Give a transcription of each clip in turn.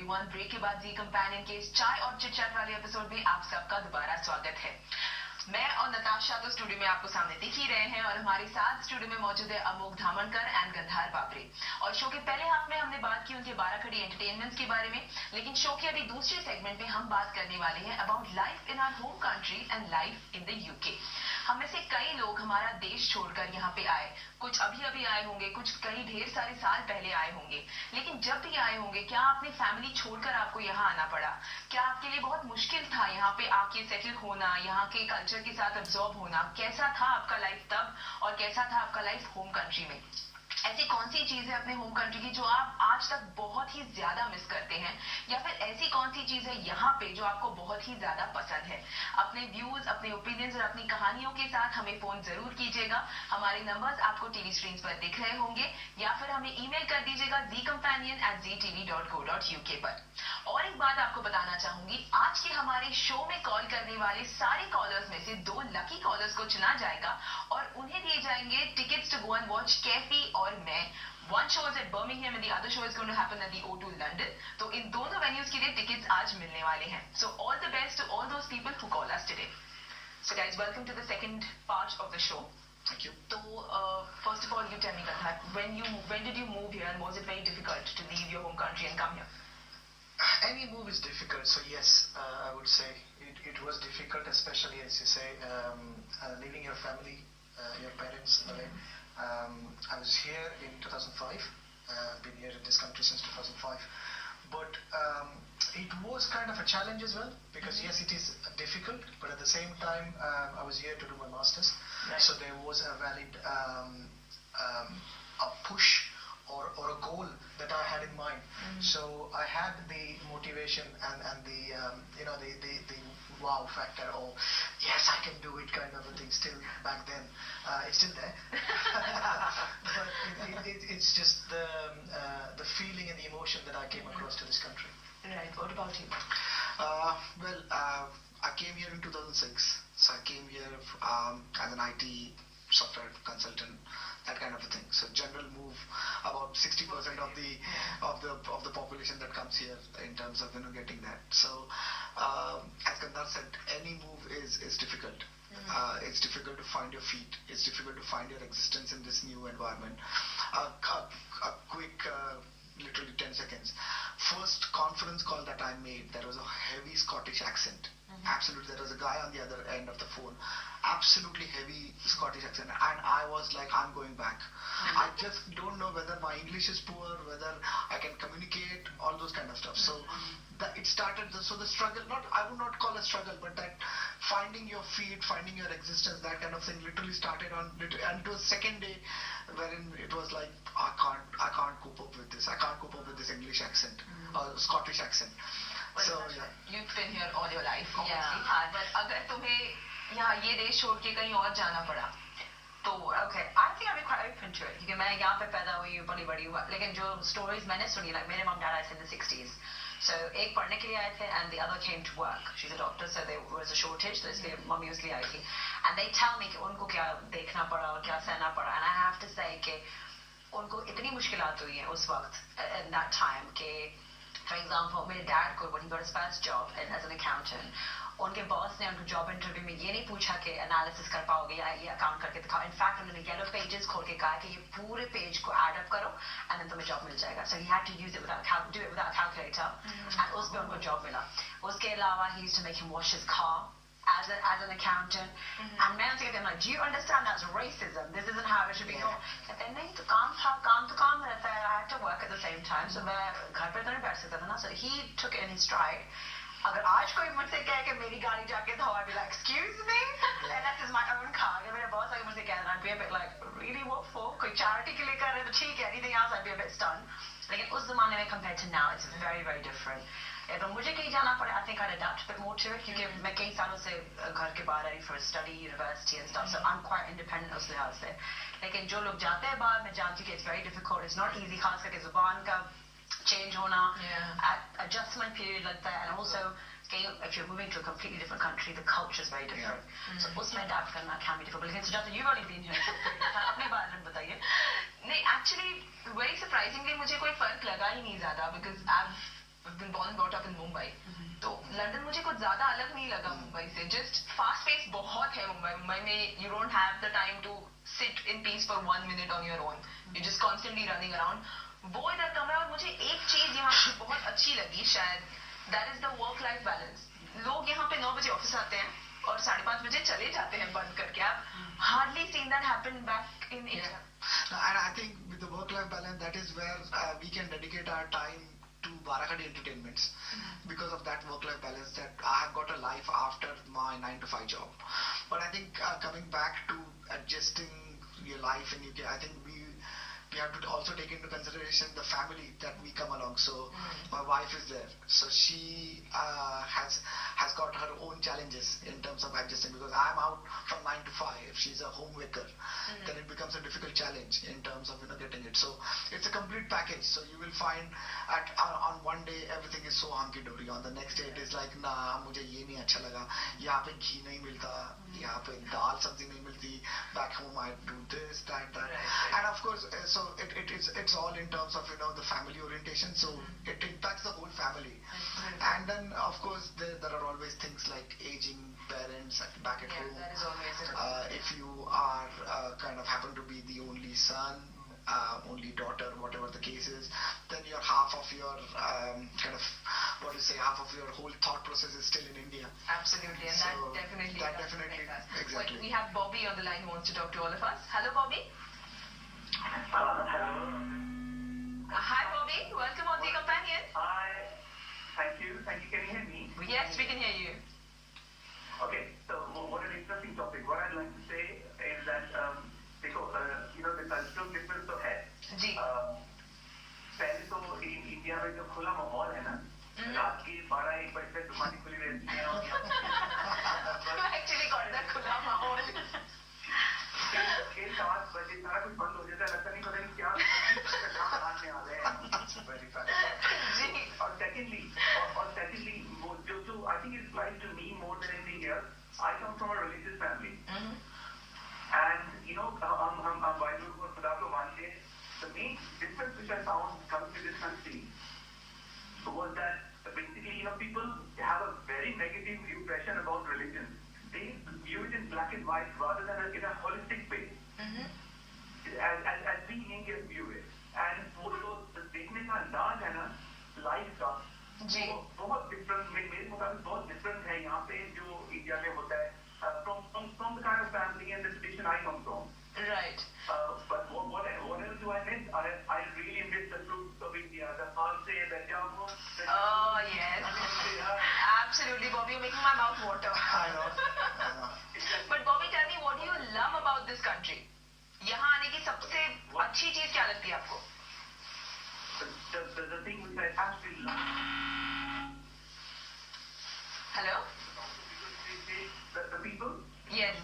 Everyone, break के बाद जी companion के इस चाय और चिट चैट वाले एपिसोड में आप सबका दोबारा स्वागत है। मैं और नताशा तो स्टूडियो में आपको सामने दिख ही रहे हैं और हमारे साथ स्टूडियो में मौजूद है अमोघ धामणकर एंड गंधार बाबरे। और शो के पहले हाफ में हमने बात की उनके 12 खड़ी एंटरटेनमेंट्स के बारे में, लेकिन शो के अभी दूसरे सेगमेंट में हम बात करने वाले हैं about life in our home country and life in the UK. हम में से कई लोग हमारा देश छोड़कर यहाँ पे आए, कुछ अभी अभी आए होंगे, कुछ कई ढेर सारे साल पहले आए होंगे। लेकिन जब भी आए होंगे, क्या अपनी फैमिली छोड़कर आपको यहाँ आना पड़ा? क्या आपके लिए बहुत मुश्किल था यहाँ पे आके सेटल होना, यहाँ के कल्चर के साथ अब्सॉर्ब होना? कैसा था आपका लाइफ तब और कैसा था आपका लाइफ होम कंट्री में? ऐसी कौन सी चीज है अपने होम कंट्री की जो आप आज तक बहुत ही ज्यादा मिस करते हैं, या फिर ऐसी कौन सी चीज है यहाँ पे जो आपको बहुत ही ज्यादा पसंद है? अपने व्यूज, अपने ओपिनियंस और अपनी कहानियों के साथ हमें फोन जरूर कीजिएगा। हमारे नंबर्स आपको टीवी स्क्रीन पर दिख रहे होंगे, या फिर हमें ईमेल कर दीजिएगा zcompanion@ztv.co.uk पर। और एक बात आपको बताना चाहूंगी, आज के हमारे शो में कॉल करने वाले सारे कॉलर्स में से 2 लकी कॉलर्स को चुना जाएगा और उन्हें दिए जाएंगे tickets to go and watch Kaifi और मैं। One show is at Birmingham and the other show is going to happen at the O2 London. तो इन दोनों venues के लिए tickets आज मिलने वाले हैं. So all the best to all those people who call us today. So guys, welcome to the second part of the show. Thank you. So first of all, you tell me, Gandhar, when did you move here and was it very difficult to leave your home country and come here? Any move is difficult, so yes, I would say it was difficult, especially as you say, leaving your family, your parents away. I was here in 2005, been here in this country since 2005, but it was kind of a challenge as well, because yes, it is difficult, but at the same time, I was here to do my master's, right. So there was a valid a push or a goal that I had in mind. So I had the motivation and the the wow factor, or yes, I can do it kind of a thing still back then. It's still there. But it's just the feeling and the emotion that I came across to this country. Right. What about you? Well, I came here in 2006. So I came here as an IT software consultant, that kind of a thing. So general move, about 60% of the population that comes here in terms of getting that. So as Gandhar said, any move is difficult. It's difficult to find your feet. It's difficult to find your existence in this new environment. A quick, literally 10 seconds. First conference call that I made, there was a heavy Scottish accent. Absolutely, there was a guy on the other end of the phone, absolutely heavy Scottish accent, and I was like, I'm going back. I just don't know whether my English is poor, whether I can communicate, all those kind of stuff. So it started, so the struggle, I would not call a struggle, but that finding your feet, finding your existence, that kind of thing literally started and it was second day wherein it was like, I can't cope up with this. I can't cope up with this English accent or Scottish accent. Well, so yeah. You've been here all your life, obviously. Yeah. But अगर तुम्हें यहाँ ये देश छोड़ के कहीं और जाना पड़ा, तो okay, I think I'd be quite open to it. क्योंकि मैं यहाँ पे पैदा हुई, बड़ी हुआ, लेकिन जो stories मैंने सुनी, like मेरे mom dad आए थे in the 60s. So एक पढ़ने के लिए आए थे and the other came to work. She's a doctor, so there was a shortage, so इसलिए मम्मी उसलिए आई थी. And they tell me कि उनको क्या देखना पड़ा और क्या सहना पड़ा. And I have to say कि उनको इतनी मुश्किलात हुई हैं उस वक्त, in that time, कि for example, मेरे dad को when he got his first job as an accountant, उनके बॉस ने उनको जॉब इंटरव्यू में ये नहीं पूछा कि एनालिसिस कर पाओगे या ये अकाउंट करके दिखाओ. इनफैक्ट उन्होंने येलो पेजेस खोल के कहा कि ये पूरे पेज को एड अप करो एंड देन तुम्हें जॉब मिल जाएगा. So he had to use it without calculator and उसमें उनको जॉब मिला. उसके अलावा he used to make him wash his car as an accountant. And मैं उनसे कहती हूँ, like, do you understand that's racism? This isn't how it should be. कहते हैं नहीं, तो काम रहता है. I had to work at the same time, so मैं घर पे तो नहीं बैठ सकता था ना. So he took it in his stride. अगर आज कोई मुझसे कहे कि मेरी गाड़ी जाके धो, I'd be like, excuse me, and that is my own car. अगर मेरे बॉस आगे मुझसे कह रहे, I'd be a bit like, really, what for? कोई charity के लिए कर रहे तो ठीक है. Anything else, I'd be a bit stunned. लेकिन उस ज़माने में compared to now, it's very, very different. अगर मुझे कहीं जाना पड़े, I think I'd adapt a bit more to it, क्योंकि मैं कई सालों से घर के बाहर रही for study, university and stuff, so I'm quite independent उस लिहाज से. लेकिन जो लोग जाते हैं बाहर, मैं जानती हूँ कि it's very difficult, it's not easy, खास करके ज़ुबान का change होना, adjustment period लगता है, and also if you're moving to a completely different country, the culture is very different. So उसमें adapt करना can be difficult. लेकिन Sujata, you've only been here अपने बारे में बताइए. नहीं, actually very surprisingly मुझे कोई फर्क लगा ही नहीं ज़्यादा, because I've I've been born and brought up in Mumbai. तो लंदन मुझे कुछ ज्यादा अलग नहीं लगा मुंबई से. Just fast pace बहुत है मुंबई में. You don't have the time to sit in peace for 1 minute on your own. You're just constantly running around. वो इधर कम है. और मुझे एक चीज यहाँ पे बहुत अच्छी लगी शायद, that is the work life balance. लोग यहाँ पे 9 बजे ऑफिस आते हैं और 5:30 बजे चले जाते हैं बंद करके. आप hardly seen that happen back in India. And I think with the work-life balance, that is where we can dedicate our time to Barakhadi entertainments because of that work-life balance, that I have got a life after my 9 to 5 job. But I think coming back to adjusting your life in UK, I think we have to also take into consideration the family that we come along. So my wife is there, so she has got her own challenges in terms of adjusting, because I'm out from 9 to 5. If she's a homemaker, then it becomes a difficult challenge in terms of getting it. So it's a complete package. So you will find on one day everything is so hunky dory. On the next day it is like, nah, मुझे ये नहीं अच्छा लगा, यहाँ पे घी नहीं मिलता, यहाँ पे दाल सब्जी नहीं मिलती, back home I do this, that, and of course so it's all in terms of the family orientation, so it impacts the whole family. And then of course there are always things like aging parents back at home. That is always if you are kind of happen to be the only son, only daughter, whatever the case is, then half of your half of your whole thought process is still in India. Absolutely, and So that definitely exactly. Wait, we have Bobby on the line who wants to talk to all of us. Hello, Bobby. Hello. Hi, Bobby. Welcome on The Companion. Hi. Thank you. Can you hear me? Yes, we can hear you. Okay. So, what an interesting topic. What I'd like to say is that, the cultural difference तो है. जी. पहले तो India में जो खुला माहौल है ना, रात के 12-1 बजे तक दुकानें खुली रहती हैं और Actually got that खुला माहौल. 7 बजे सारा कुछ बंद हो जाता है, लगता नहीं पता नहीं क्या बनाने आ रहे हैं. Very fast. जी. और secondly, जो I think it applies to me more than anything else. I come from a religious family, and हम बाइबल को खुदा को मानते हैं. The main difference which I found coming to this country was that basically people have a very negative impression about religion. They view it in black and white rather than in a holistic way, as we Indians view it. And वो जो देखने का अंदाज है ना life का, वो बहुत डिफरेंट, मेरे मुताबिक बहुत डिफरेंट है यहाँ पे जो इंडिया में होता है. From the kind of family and the tradition I come from. Right. But what else do I miss? I really miss the fruits of India, the false, the jamu. Oh yes. Absolutely, Bobby. You're making my mouth water. I know. But Bobby, tell me, what do you love about this country? यहाँ आने की सबसे अच्छी चीज क्या लगती है आपको? The thing which I absolutely love. Hello? The people? Yes.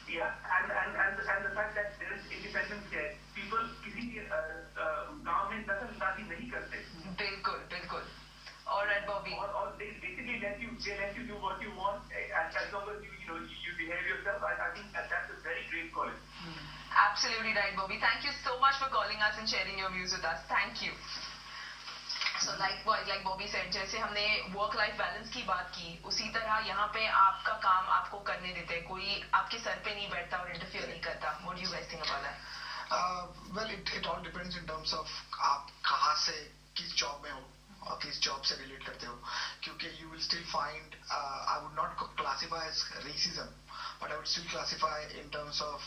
Yeah, and the fact that there is independence here. People किसी गांव में दखल-अंदाजी नहीं करते. बिल्कुल. All right, Bobby. Or they basically let you do what you want, as long as you behave yourself. I think that's a very great quality. Absolutely right, Bobby. Thank you so much for calling us and sharing your views with us. Thank you. So like Bobby said, जैसे हमने work life balance की बात की, उसी तरह यहाँ पे आपका काम आपको करने देते हैं, कोई आपके सर पे नहीं बैठता और interfere नहीं करता. What do you guys think about that? Well, it all depends in terms of आप कहाँ से किस जॉब में हो और किस जॉब से रिलेट करते हो, क्योंकि you will still find I would not classify as racism, but I would still classify in terms of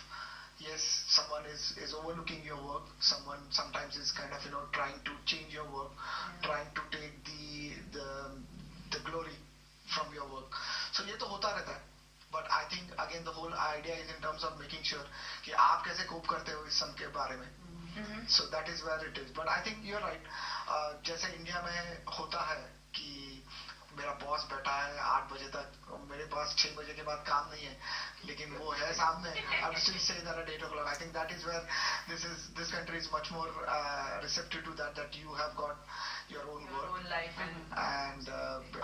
yes, someone is overlooking your work, someone sometimes is kind of trying to change your work, trying to take the glory from your work. So ये तो होता रहता है, but I think again the whole idea is in terms of making sure कि आप कैसे cope करते हो इस सब के बारे में. So that is where it is. But I think you're right. जैसे इंडिया में होता है कि मेरा बॉस बैठा है 8 बजे तक, मेरे पास 6 बजे के बाद काम नहीं है, लेकिन वो है सामने. I will still say that at 8 o'clock. I think that is where this country is much more receptive to that you have got your own work, own life and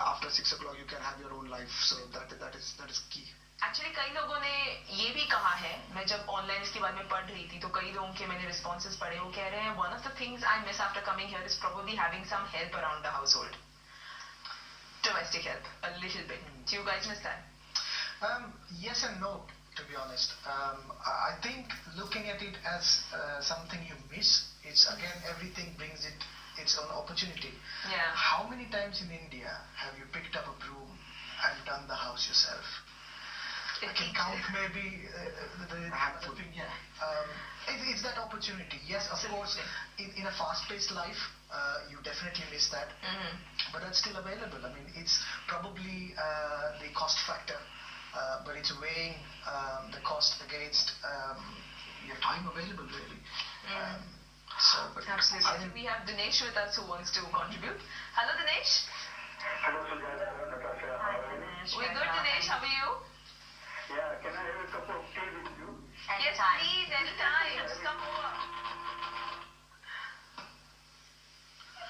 after 6 o'clock you can have your own life. So that is key. Actually कई लोगों ने ये भी कहा है, मैं जब online इसके बारे में पढ़ रही थी तो कई लोगों के मैंने रिस्पॉन्सेज पढ़े, वो कह रहे हैं one of the things I miss after coming here is probably having some help around the household, domestic help a little bit. Do you guys miss that? Yes and no, to be honest. I think looking at it as something you miss, it's again everything brings its own opportunity. Yeah. How many times in India have you picked up a broom and done the house yourself? I can count maybe it's that opportunity. Yes, of course, in a fast-paced life, you definitely miss that. But that's still available. I mean, it's probably the cost factor, but it's weighing the cost against your time available, really. Absolutely. I think we have Dinesh with us who wants to contribute. Hello, Dinesh. Hello, Sujata. Natasha. Hi, Dinesh. We're good, Dinesh. How are you? Yeah, can I have a cup of tea with you? Yes, please, anytime. Just come over.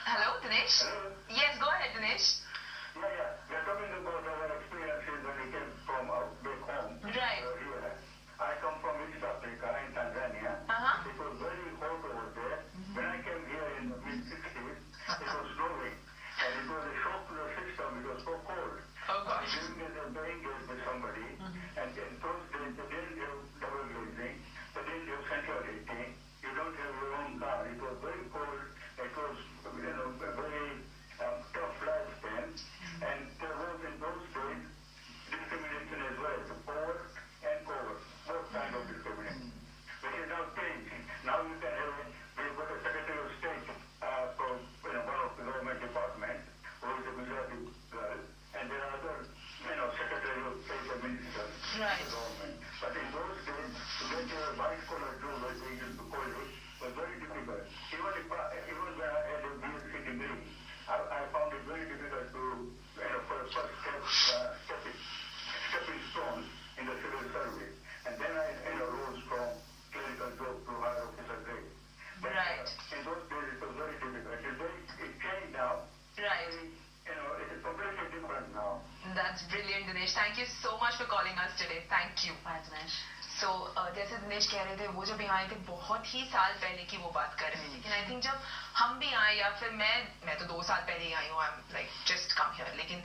Hello, Dinesh? Hello? Yes, go ahead, Dinesh. Yeah. We're talking about our experiences when we came from back home. Right. Here. I come from East Africa in Tanzania. Uh-huh. It was very hot over there. When I came here in the mid-60s, it was snowing. And it was a shock to the system. It was so cold. Oh, gosh. Living as a paying guest with somebody, and in those days they didn't have double glazing, they didn't have central heating, you don't have your own car. It was very cold, it was a very tough lifespan, and there was in those days discrimination as well, poor and covert, both kinds of discrimination. Which is now changed. Now you can have, we've got a Secretary of State from one of the government departments, who is a Gujarati girl, and there are other, Secretary of State and Ministers Right. in the government. But in those days, to get a white-collar job, as we used to call it, was very difficult. Even when I had a BSc degree, I found it very difficult to, for a first stepping stone in the civil service. And then I, rose from clerical job to higher officer grade. But, Right. in those days, it was very difficult. It changed now. Right. It is completely different now. That's brilliant, Dinesh. Thank you so much for calling us today. Thank you. Bye, Dinesh. So, जैसे दिनेश कह रहे थे, वो जब यहाँ आए थे बहुत ही साल पहले की वो बात कर रहे थे, लेकिन आई थिंक जब हम भी आए या फिर मैं तो 2 साल पहले ही आई हूँ, I am like just come here, लेकिन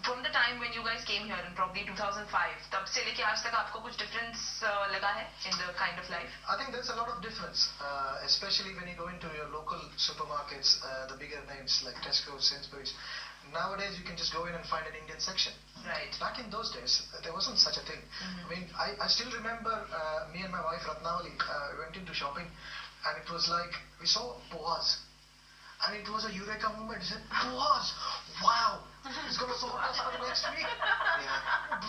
from the time when you guys came here in probably 2005, तब से लेके आज तक आपको कुछ difference लगा है in the kind of life? I think there's a lot of difference, especially when you go into your local supermarkets, the bigger names like Tesco, Sainsbury's. Nowadays, you can just go in and find an Indian section. Right. Back in those days, there wasn't such a thing. I mean, I still remember me and my wife Ratnavali went into shopping, and it was like we saw Boaz, and it was a eureka moment. We said, Boaz, wow, he's going to sort us out next week.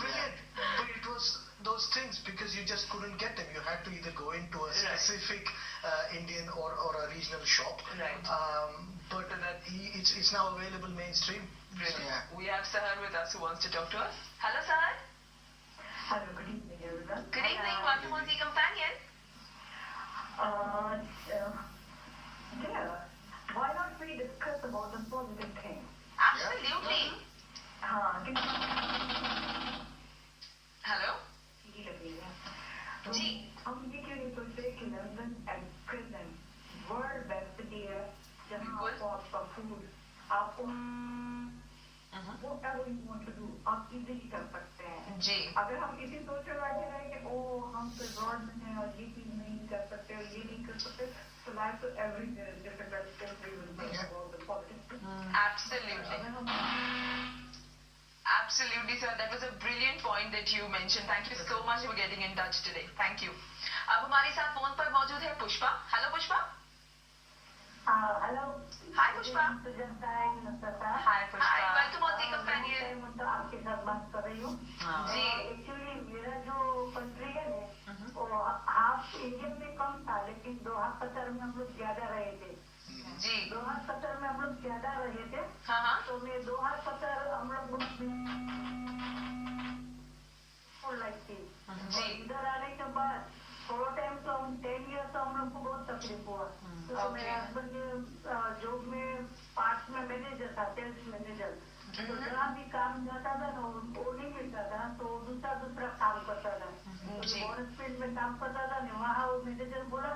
Brilliant. But it was those things because you just couldn't get them. You had to either go into a specific Indian or a regional shop. Right. But it's now available mainstream. Brilliant. We have Sahar with us who wants to talk to us. Hello, Sahar. Hello, good evening, everyone. Good evening. Welcome on the companion. Why not we discuss about the positive thing? Absolutely. Hello. जी. हम ये क्यों नहीं सोचते कि London and present world best day है जहाँ आपको आपका फूड आपको whatever you want to do आप इजीली कर सकते हैं. जी. अगर हम इसी सोच में बैठे रहे कि ओ हम तो रोड में हैं और ये चीज नहीं कर सकते और ये नहीं कर सकते, so life to everywhere is difficult if we will think about the positive. Absolutely. Absolutely, sir. That was a brilliant point that you mentioned. Thank you so much for getting in touch today. Thank you. अब हमारे साथ phone पर मौजूद है Pushpa. Hello Pushpa. Hello. Hi Pushpa. Hi Pushpa. Hi Pushpa. Welcome on the companion. मैं आपके साथ बात कर रही हूँ. जी. एक्चुअली मेरा जो कंट्री है वो हाफ इंडियन में कम था, लेकिन दोहा कतर में हम लोग ज्यादा रहे थे. जी. दोहा कतर में हम लोग ज्यादा रहे थे. हाँ. तो मैं दोहा कतर हम लोग लाइक थी. जी. इधर आने के बाद थोड़ा टाइम तो हम 10 ईयर तो हम लोग को बहुत तकलीफ हुआ. तो मेरे हस्बैंड जॉब में पार्ट में मैनेजर था, सेल्स मैनेजर. तो जहाँ भी काम जाता था ना वो नहीं मिलता था, तो दूसरा काम काम करता था वहाँ वो मैनेजर बोला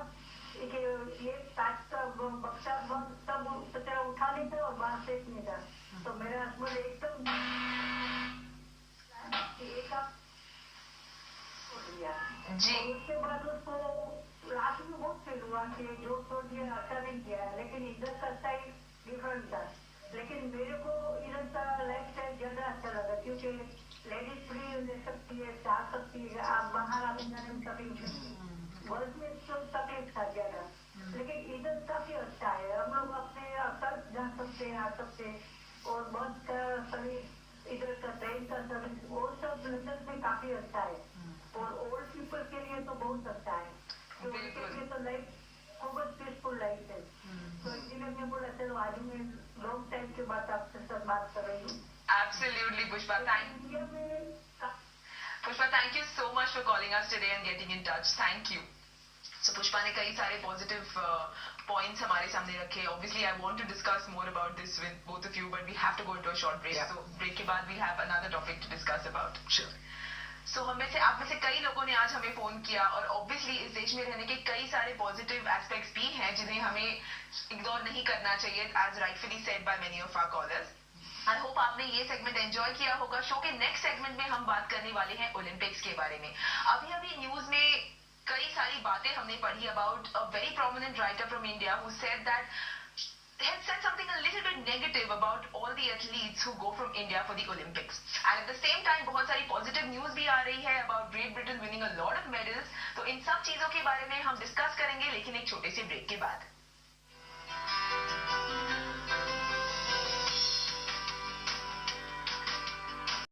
कि ये पैक का बक्सा बंद सब कचरा उठा लेता और बाहर फेंक नहीं था। तो मेरा हस्बैंड एकदम एक जी उसके बाद उसको रात में बहुत फील हुआ कि जो छोड़ दिया अच्छा नहीं किया, लेकिन इधर का स्टाइल डिफरेंट था। लेकिन मेरे को इधर का लाइफ स्टाइल ज्यादा अच्छा लगा क्योंकि लेडीज फ्री रह सकती है, जा सकती है, आप बाहर आने जाने में तकलीफ नहीं, वर्ल्ड में तो तकलीफ था ज्यादा। लेकिन इधर काफी अच्छा है, हम लोग अपने सड़क जा सकते हैं, आ सकते हैं और बस का सर्विस, इधर का ट्रेन का सर्विस, वो सब लंदन में काफी अच्छा है और ओल्ड पीपल के लिए तो बहुत अच्छा है। तो उनके लिए तो लाइफ बहुत पीसफुल लाइफ है। तो इसलिए मैं बोला चलो आज मैं लॉन्ग टाइम के बाद आपके साथ बात कर रही हूँ। Absolutely, Pushpa. Pushpa, thank you so much for calling us today and getting in touch. Thank you. So Pushpa ने कई सारे positive points हमारे सामने रखे. Obviously, I want to discuss more about this with both of you, but we have to go into a short break. Yeah. So break के बाद we'll have another topic to discuss about. Sure. So आप में से कई लोगों ने आज हमें फोन किया और ऑब्वियसली इस देश में रहने के कई सारे पॉजिटिव एस्पेक्ट्स भी हैं जिन्हें हमें इग्नोर नहीं करना चाहिए, as rightfully said by many of our callers. I hope आपने ये सेगमेंट एंजॉय किया होगा। शो के नेक्स्ट सेगमेंट में हम बात करने वाले हैं ओलंपिक्स के बारे में। अभी न्यूज में कई सारी बातें हमने पढ़ी about a very prominent writer from India who said that had said something a little bit negative about all the athletes who go from India for the Olympics. And at the same time, बहुत सारी positive news भी आ रही है about Great Britain winning a lot of medals. तो इन सब चीजों के बारे में हम डिस्कस करेंगे, लेकिन एक छोटे से ब्रेक के बाद।